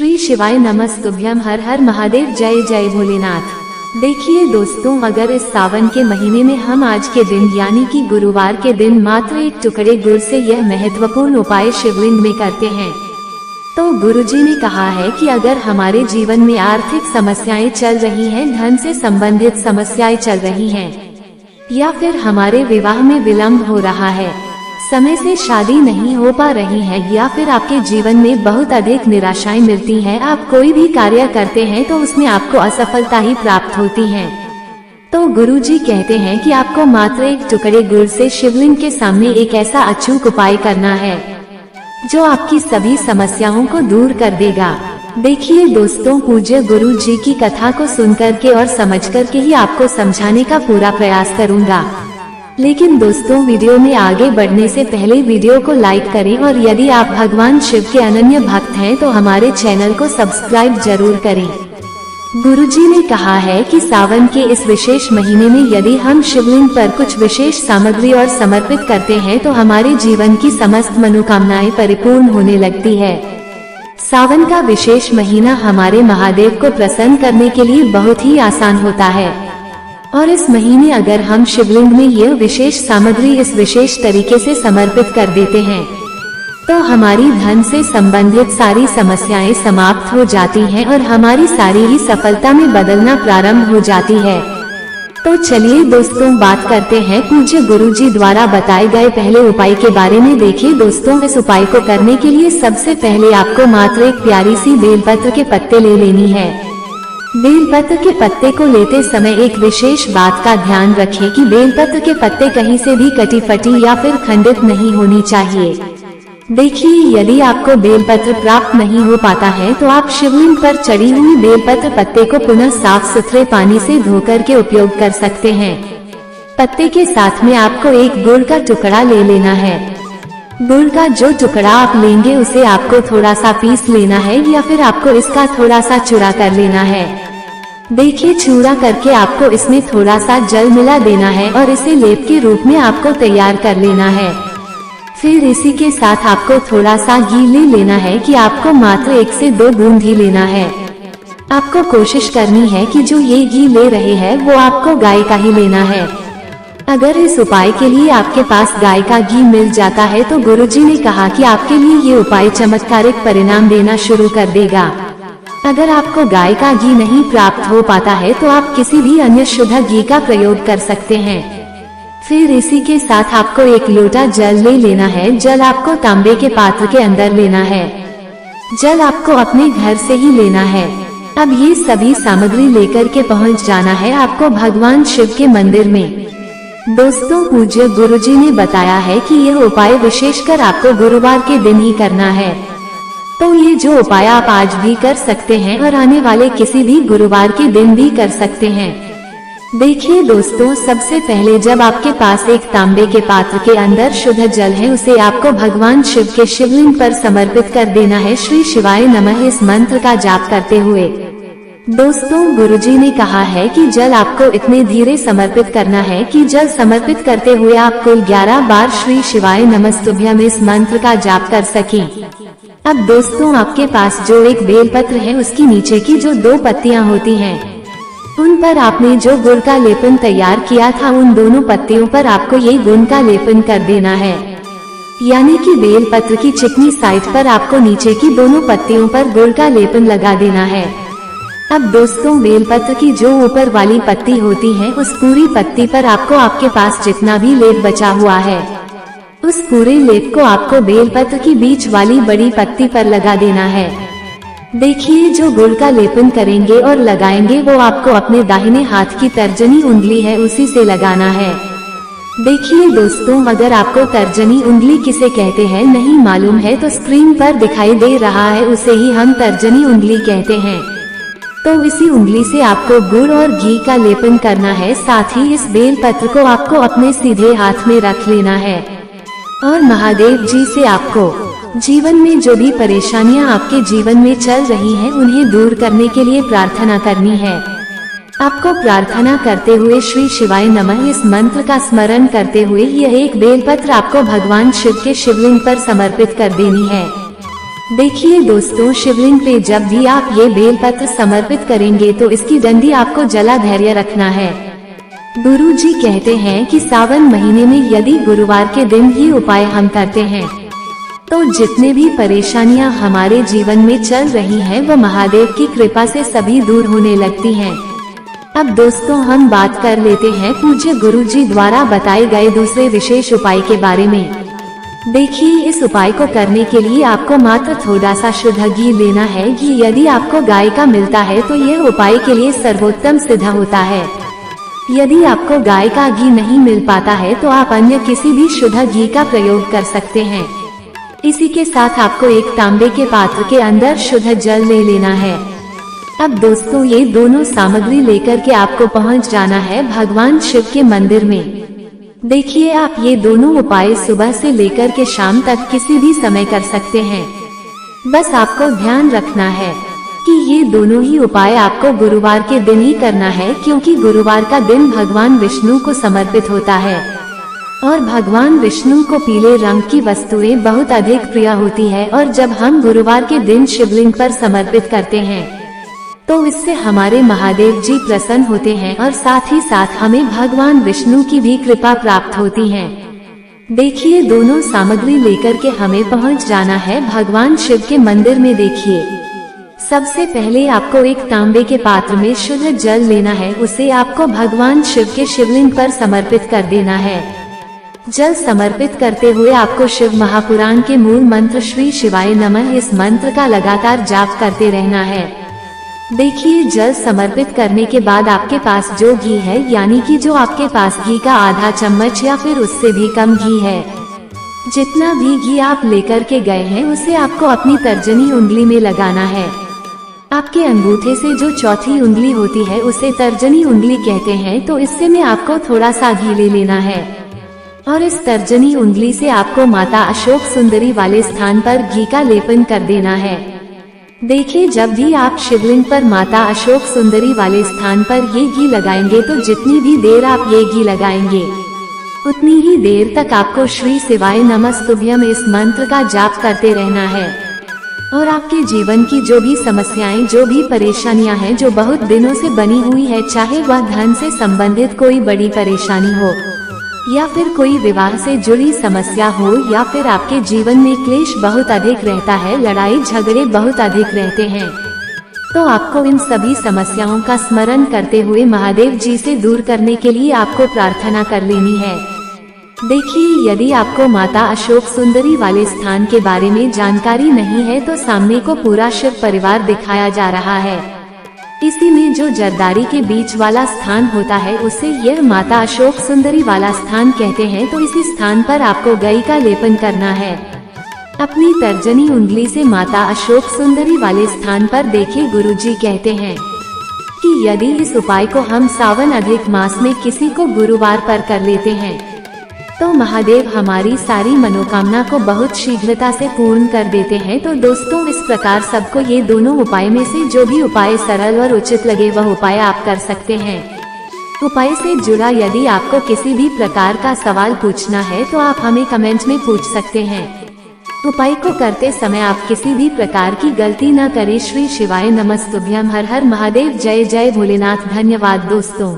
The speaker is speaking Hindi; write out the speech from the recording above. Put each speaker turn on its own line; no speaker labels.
श्री शिवाय नमस्तुभ्यम। हर हर महादेव। जय जय भोलेनाथ। देखिए दोस्तों, अगर इस सावन के महीने में हम आज के दिन यानी कि गुरुवार के दिन मात्र एक टुकड़े गुड़ से यह महत्वपूर्ण उपाय शिवलिंग में करते हैं तो गुरुजी ने कहा है कि अगर हमारे जीवन में आर्थिक समस्याएं चल रही हैं, धन से संबंधित समस्याएं चल रही हैं, या फिर हमारे विवाह में विलंब हो रहा है, समय से शादी नहीं हो पा रही है, या फिर आपके जीवन में बहुत अधिक निराशाएं मिलती हैं, आप कोई भी कार्य करते हैं तो उसमें आपको असफलता ही प्राप्त होती है, तो गुरुजी कहते हैं कि आपको मात्र एक टुकड़े गुड़ से शिवलिंग के सामने एक ऐसा अचूक उपाय करना है जो आपकी सभी समस्याओं को दूर कर देगा। देखिए दोस्तों, पूज्य गुरु जी की कथा को सुनकर के और समझकर के ही आपको समझाने का पूरा प्रयास करूंगा। लेकिन दोस्तों, वीडियो में आगे बढ़ने से पहले वीडियो को लाइक करें और यदि आप भगवान शिव के अनन्य भक्त हैं तो हमारे चैनल को सब्सक्राइब जरूर करें। गुरुजी ने कहा है कि सावन के इस विशेष महीने में यदि हम शिवलिंग पर कुछ विशेष सामग्री और समर्पित करते हैं तो हमारे जीवन की समस्त मनोकामनाएं परिपूर्ण होने लगती है। सावन का विशेष महीना हमारे महादेव को प्रसन्न करने के लिए बहुत ही आसान होता है और इस महीने अगर हम शिवलिंग में यह विशेष सामग्री इस विशेष तरीके से समर्पित कर देते हैं तो हमारी धन से संबंधित सारी समस्याएं समाप्त हो जाती हैं और हमारी सारी ही सफलता में बदलना प्रारंभ हो जाती है। तो चलिए दोस्तों, बात करते हैं पूज्य गुरुजी द्वारा बताए गए पहले उपाय के बारे में। देखिए दोस्तों, इस उपाय को करने के लिए सबसे पहले आपको मात्र एक प्यारी सी बेलपत्र के पत्ते ले लेनी है। बेलपत्र के पत्ते को लेते समय एक विशेष बात का ध्यान रखें कि बेलपत्र के पत्ते कहीं से भी कटी फटी या फिर खंडित नहीं होनी चाहिए। देखिए, यदि आपको बेलपत्र प्राप्त नहीं हो पाता है तो आप शिवलिंग पर चढ़ी हुई बेलपत्र पत्ते को पुनः साफ सुथरे पानी से धोकर के उपयोग कर सकते हैं। पत्ते के साथ में आपको एक गुड़ का टुकड़ा ले लेना है। गुड़ का जो टुकड़ा आप लेंगे उसे आपको थोड़ा सा पीस लेना है या फिर आपको इसका थोड़ा सा चूरा कर लेना है। देखिए, चूरा करके आपको इसमें थोड़ा सा जल मिला देना है और इसे लेप के रूप में आपको तैयार कर लेना है। फिर इसी के साथ आपको थोड़ा सा घी ले लेना है कि आपको मात्र 1 से 2 बूंद ही लेना है। आपको कोशिश करनी है कि जो ये घी ले रहे हैं वो आपको गाय का ही लेना है। अगर इस उपाय के लिए आपके पास गाय का घी मिल जाता है तो गुरुजी ने कहा कि आपके लिए ये उपाय चमत्कारिक परिणाम देना शुरू कर देगा। अगर आपको गाय का घी नहीं प्राप्त हो पाता है तो आप किसी भी अन्य शुद्ध घी का प्रयोग कर सकते हैं। फिर इसी के साथ आपको 1 लोटा जल ले लेना है। जल आपको तांबे के पात्र के अंदर लेना है। जल आपको अपने घर से ही लेना है। अब ये सभी सामग्री लेकर के पहुंच जाना है आपको भगवान शिव के मंदिर में। दोस्तों, पूज्य गुरुजी ने बताया है कि यह उपाय विशेषकर आपको गुरुवार के दिन ही करना है, तो ये जो उपाय आप आज भी कर सकते हैं और आने वाले किसी भी गुरुवार के दिन भी कर सकते हैं। देखिए दोस्तों, सबसे पहले जब आपके पास एक तांबे के पात्र के अंदर शुद्ध जल है उसे आपको भगवान शिव के शिवलिंग पर समर्पित कर देना है। श्री शिवाय नमः इस मंत्र का जाप करते हुए। दोस्तों, गुरुजी ने कहा है कि जल आपको इतने धीरे समर्पित करना है कि जल समर्पित करते हुए आप कुल 11 बार श्री शिवाय नमस्तुभ्यम इस मंत्र का जाप कर सकें। अब दोस्तों, आपके पास जो एक बेलपत्र है उसकी नीचे की जो 2 पत्तियां होती हैं उन पर आपने जो गुड़ का लेपन तैयार किया था उन दोनों पत्तियों पर आपको ये गुड़ का लेपन कर देना है। यानी कि बेलपत्र की चिकनी साइड पर आपको नीचे की दोनों पत्तियों पर गुड़ का लेपन लगा देना है। अब दोस्तों, बेलपत्र की जो ऊपर वाली पत्ती होती है उस पूरी पत्ती पर आपको आपके पास जितना भी लेप बचा हुआ है उस पूरे लेप को आपको बेलपत्र की बीच वाली बड़ी पत्ती पर लगा देना है। देखिए, जो गुड़ का लेपन करेंगे और लगाएंगे वो आपको अपने दाहिने हाथ की तर्जनी उंगली है उसी से लगाना है। देखिए दोस्तों, अगर आपको तर्जनी उंगली किसे कहते हैं नहीं मालूम है तो स्क्रीन पर दिखाई दे रहा है उसे ही हम तर्जनी उंगली कहते हैं। तो इसी उंगली से आपको गुड़ और घी का लेपन करना है। साथ ही इस बेलपत्र को आपको अपने सीधे हाथ में रख लेना है और महादेव जी से आपको जीवन में जो भी परेशानियां आपके जीवन में चल रही हैं उन्हें दूर करने के लिए प्रार्थना करनी है। आपको प्रार्थना करते हुए श्री शिवाय नमः इस मंत्र का स्मरण करते हुए यह एक बेलपत्र आपको भगवान शिव के शिवलिंग पर समर्पित कर देनी है। देखिए दोस्तों, शिवलिंग पे जब भी आप ये बेलपत्र समर्पित करेंगे तो इसकी डंडी आपको जला धैर्य रखना है। गुरु जी कहते हैं कि सावन महीने में यदि गुरुवार के दिन ये उपाय हम करते हैं तो जितने भी परेशानियां हमारे जीवन में चल रही हैं वो महादेव की कृपा से सभी दूर होने लगती हैं। अब दोस्तों हम बात कर लेते हैं पूज्य गुरु जी द्वारा बताए गए दूसरे विशेष उपाय के बारे में। देखिए, इस उपाय को करने के लिए आपको मात्र थोड़ा सा शुद्ध घी लेना है। घी यदि आपको गाय का मिलता है तो यह उपाय के लिए सर्वोत्तम सिद्ध होता है। यदि आपको गाय का घी नहीं मिल पाता है तो आप अन्य किसी भी शुद्ध घी का प्रयोग कर सकते हैं। इसी के साथ आपको एक तांबे के पात्र के अंदर शुद्ध जल ले लेना है। अब दोस्तों, ये दोनों सामग्री लेकर के आपको पहुंच जाना है भगवान शिव के मंदिर में। देखिए, आप ये दोनों उपाय सुबह से लेकर के शाम तक किसी भी समय कर सकते हैं। बस आपको ध्यान रखना है कि ये दोनों ही उपाय आपको गुरुवार के दिन ही करना है, क्योंकि गुरुवार का दिन भगवान विष्णु को समर्पित होता है और भगवान विष्णु को पीले रंग की वस्तुएं बहुत अधिक प्रिय होती है। और जब हम गुरुवार के दिन शिवलिंग पर समर्पित करते हैं तो इससे हमारे महादेव जी प्रसन्न होते हैं और साथ ही साथ हमें भगवान विष्णु की भी कृपा प्राप्त होती है। देखिए, दोनों सामग्री लेकर के हमें पहुंच जाना है भगवान शिव के मंदिर में। देखिए, सबसे पहले आपको एक तांबे के पात्र में शुद्ध जल लेना है। उसे आपको भगवान शिव के शिवलिंग पर समर्पित कर देना है। जल समर्पित करते हुए आपको शिव महापुराण के मूल मंत्र श्री शिवाय नमः इस मंत्र का लगातार जाप करते रहना है। देखिए, जल समर्पित करने के बाद आपके पास जो घी है, यानी कि जो आपके पास घी का आधा चम्मच या फिर उससे भी कम घी है, जितना भी घी आप लेकर के गए हैं उसे आपको अपनी तर्जनी उंगली में लगाना है। आपके अंगूठे से जो चौथी उंगली होती है उसे तर्जनी उंगली कहते हैं। तो इससे में आपको थोड़ा सा घी ले लेना है और इस तर्जनी उंगली से आपको माता अशोक सुंदरी वाले स्थान पर घी का लेपन कर देना है। देखिए, जब भी आप शिवलिंग पर माता अशोक सुंदरी वाले स्थान पर ये घी लगाएंगे तो जितनी भी देर आप ये घी लगाएंगे उतनी ही देर तक आपको श्री शिवाय नमस्तुभ्यम इस मंत्र का जाप करते रहना है। और आपके जीवन की जो भी समस्याएं, जो भी परेशानियां हैं, जो बहुत दिनों से बनी हुई है, चाहे वह धन से संबंधित कोई बड़ी परेशानी हो या फिर कोई विवाह से जुड़ी समस्या हो या फिर आपके जीवन में क्लेश बहुत अधिक रहता है, लड़ाई झगड़े बहुत अधिक रहते हैं, तो आपको इन सभी समस्याओं का स्मरण करते हुए महादेव जी से दूर करने के लिए आपको प्रार्थना कर लेनी है। देखिए, यदि आपको माता अशोक सुंदरी वाले स्थान के बारे में जानकारी नहीं है तो सामने को पूरा शिव परिवार दिखाया जा रहा है। इसी में जो जरदारी के बीच वाला स्थान होता है उसे यह माता अशोक सुंदरी वाला स्थान कहते हैं। तो इसी स्थान पर आपको गाय का लेपन करना है अपनी तर्जनी उंगली से माता अशोक सुंदरी वाले स्थान पर। देखिए, गुरुजी कहते हैं कि यदि इस उपाय को हम सावन अधिक मास में किसी को गुरुवार पर कर लेते हैं तो महादेव हमारी सारी मनोकामना को बहुत शीघ्रता से पूर्ण कर देते हैं। तो दोस्तों, इस प्रकार सबको ये दोनों उपाय में से जो भी उपाय सरल और उचित लगे वह उपाय आप कर सकते हैं। उपाय से जुड़ा यदि आपको किसी भी प्रकार का सवाल पूछना है तो आप हमें कमेंट में पूछ सकते हैं। उपाय को करते समय आप किसी भी प्रकार की गलती न करें। श्री शिवाय नमस्तुभ्यम। हर हर महादेव। जय जय भोलेनाथ। धन्यवाद दोस्तों।